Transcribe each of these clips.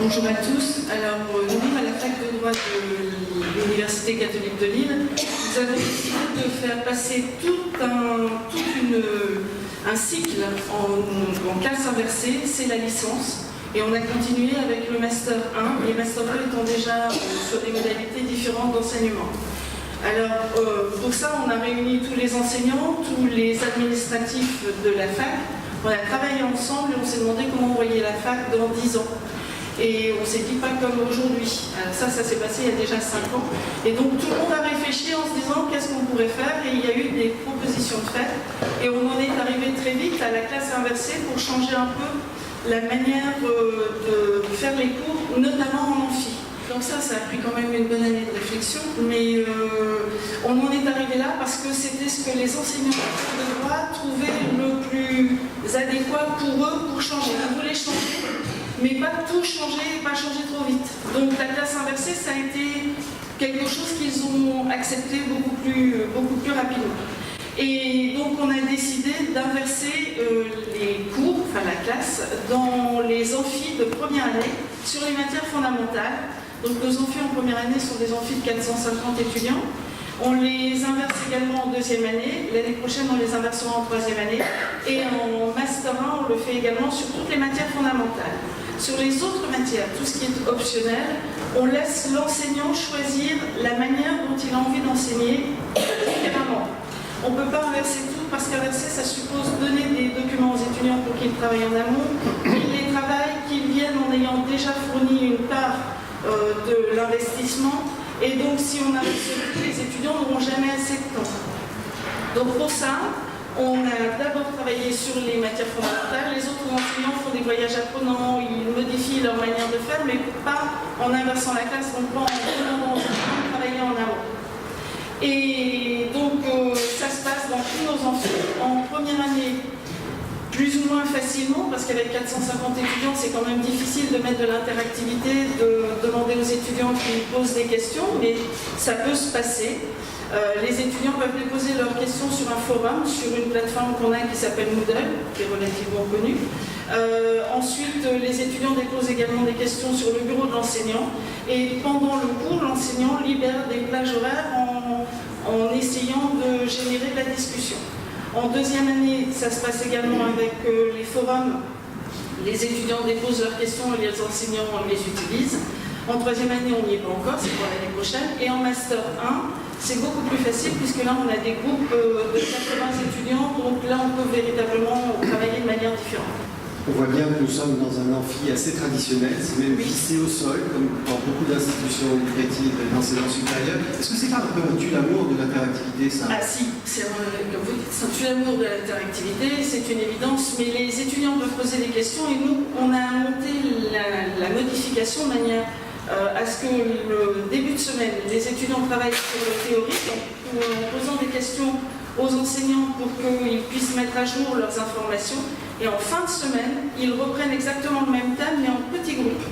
Bonjour à tous. Alors, nous, à la fac de droit de l'Université catholique de Lille, nous avons décidé de faire passer tout un cycle en classe inversée, c'est la licence. Et on a continué avec le Master 1, les Master 2 étant déjà sur des modalités différentes d'enseignement. Alors, pour ça, on a réuni tous les enseignants, tous les administratifs de la fac. On a travaillé ensemble et on s'est demandé comment on voyait la fac dans 10 ans. Et on s'est dit pas comme aujourd'hui. Ça s'est passé il y a déjà 5 ans. Et donc tout le monde a réfléchi en se disant qu'est-ce qu'on pourrait faire. Et il y a eu des propositions de fait. Et on en est arrivé très vite à la classe inversée pour changer un peu la manière de faire les cours, notamment en amphi. Donc ça a pris quand même une bonne année de réflexion. Mais on en est arrivé là parce que c'était ce que les enseignants de droit trouvaient le plus adéquat pour eux pour changer. Ils voulaient changer, mais pas tout changer et pas changer trop vite. Donc la classe inversée, ça a été quelque chose qu'ils ont accepté beaucoup plus rapidement. Et donc on a décidé d'inverser les cours, enfin la classe, dans les amphis de première année sur les matières fondamentales. Donc nos amphis en première année sont des amphis de 450 étudiants. On les inverse également en deuxième année. L'année prochaine, on les inversera en troisième année. Et en Master 1, on le fait également sur toutes les matières fondamentales. Sur les autres matières, tout ce qui est optionnel, on laisse l'enseignant choisir la manière dont il a envie d'enseigner différemment. On ne peut pas inverser tout parce qu'inverser, ça suppose donner des documents aux étudiants pour qu'ils travaillent en amont, qu'ils les travaillent, qu'ils viennent en ayant déjà fourni une part de l'investissement. Et donc, si on inverse tout, les étudiants n'auront jamais assez de temps. Donc, pour ça, on a d'abord travaillé sur les matières fondamentales. Les autres enseignants font des voyages apprenants, ils modifient leur manière de faire, mais pas en inversant la classe, donc pas en demandant aux étudiants de travailler en amont. Et donc, ça se passe dans tous nos amphis. En première année, plus ou moins facilement, parce qu'avec 450 étudiants, c'est quand même difficile de mettre de l'interactivité, de demander aux étudiants qui posent des questions, mais ça peut se passer. Les étudiants peuvent déposer leurs questions sur un forum, sur une plateforme qu'on a qui s'appelle Moodle, qui est relativement connue. Ensuite, les étudiants déposent également des questions sur le bureau de l'enseignant. Et pendant le cours, l'enseignant libère des plages horaires en essayant de générer de la discussion. En deuxième année, ça se passe également avec les forums. Les étudiants déposent leurs questions et les enseignants les utilisent. En troisième année, on n'y est pas encore, c'est pour l'année prochaine. Et en Master 1, c'est beaucoup plus facile puisque là, on a des groupes de 80 étudiants. Donc là, on peut véritablement travailler de manière différente. On voit bien que nous sommes dans un amphi assez traditionnel, c'est même vissé au sol, comme dans beaucoup d'institutions éducatives d'enseignement supérieur. Est-ce que c'est pas un peu un tue-l'amour de l'interactivité, ça? Ah si, comme vous dites, c'est un tue-l'amour de l'interactivité, c'est une évidence, mais les étudiants peuvent poser des questions et nous, on a monté la modification de manière à ce que le début de semaine, les étudiants travaillent sur le théorique en posant des questions aux enseignants pour qu'ils puissent mettre à jour leurs informations. Et en fin de semaine, ils reprennent exactement le même thème, mais en petits groupes.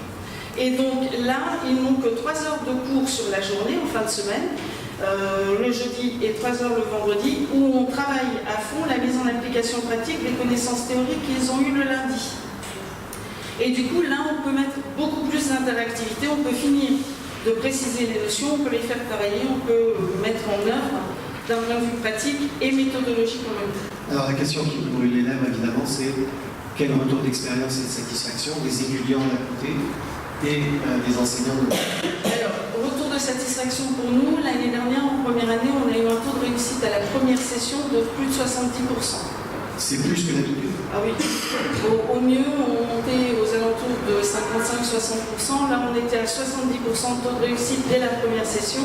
Et donc là, ils n'ont que 3 heures de cours sur la journée, en fin de semaine, le jeudi et 3 heures le vendredi, où on travaille à fond la mise en application pratique des connaissances théoriques qu'ils ont eues le lundi. Et du coup, là, on peut mettre beaucoup plus d'interactivité, on peut finir de préciser les notions, on peut les faire travailler, on peut mettre en œuvre d'un point de vue pratique et méthodologique en même temps. Alors la question qui me brûle les lèvres, évidemment, c'est quel retour d'expérience et de satisfaction des étudiants d'un côté et des enseignants de l'autre? Alors, retour de satisfaction pour nous, l'année dernière, en première année, on a eu un taux de réussite à la première session de plus de 70%. C'est plus que d'habitude? Ah oui. Au mieux, on montait aux alentours de 55-60%. Là, on était à 70% de taux de réussite dès la première session.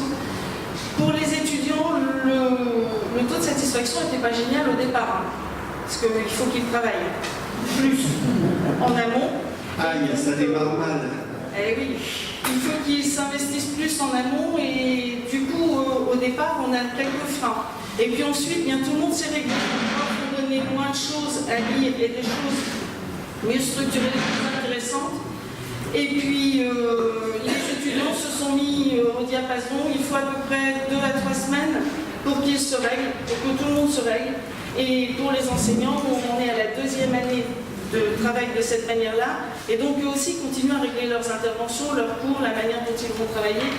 Pour les étudiants, le taux de satisfaction n'était pas génial au départ, parce qu'il faut qu'ils travaillent plus en amont. Ah, ça démarre mal. Eh oui, il faut qu'ils s'investissent plus en amont et du coup, au départ, on a quelques freins. Et puis ensuite, bien tout le monde s'est réglé. On peut donner moins de choses à lire et des choses mieux structurées, plus intéressantes. Et puis, les étudiants se sont mis au diapason. Il faut à peu près 2 à 3 semaines pour qu'ils se règlent, pour que tout le monde se règle. Et pour les enseignants, on en est à la 2e année de travail de cette manière-là. Et donc eux aussi continuent à régler leurs interventions, leurs cours, la manière dont ils vont travailler.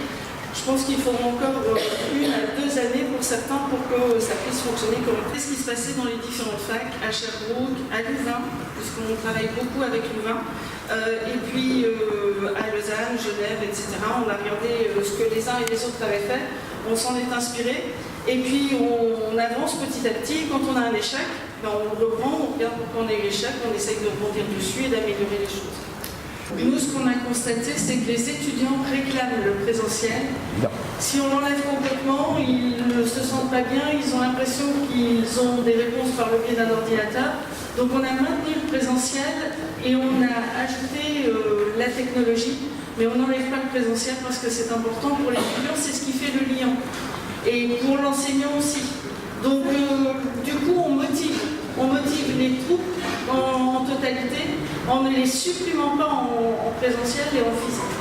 Je pense qu'il faudra encore 1 à 2 années pour certains pour que ça puisse fonctionner correctement. C'est ce qui se passait dans les différentes facs, à Sherbrooke, à Louvain, puisqu'on travaille beaucoup avec Louvain, et puis à Lausanne, Genève, etc. On a regardé ce que les uns et les autres avaient fait, on s'en est inspiré, et puis on avance petit à petit. Quand on a un échec, ben on le reprend, on regarde pourquoi on a eu l'échec, on essaye de rebondir dessus et d'améliorer les choses. Nous, ce qu'on a constaté, c'est que les étudiants réclament le présentiel. Si on l'enlève complètement, ils ne se sentent pas bien, ils ont l'impression qu'ils ont des réponses par le biais d'un ordinateur. Donc on a maintenu le présentiel et on a ajouté la technologie, mais on n'enlève pas le présentiel parce que c'est important pour les étudiants, c'est ce qui fait le lien. Et pour l'enseignant aussi. Donc du coup, on motive les troupes en totalité en ne les supprimant pas en présentiel et en physique.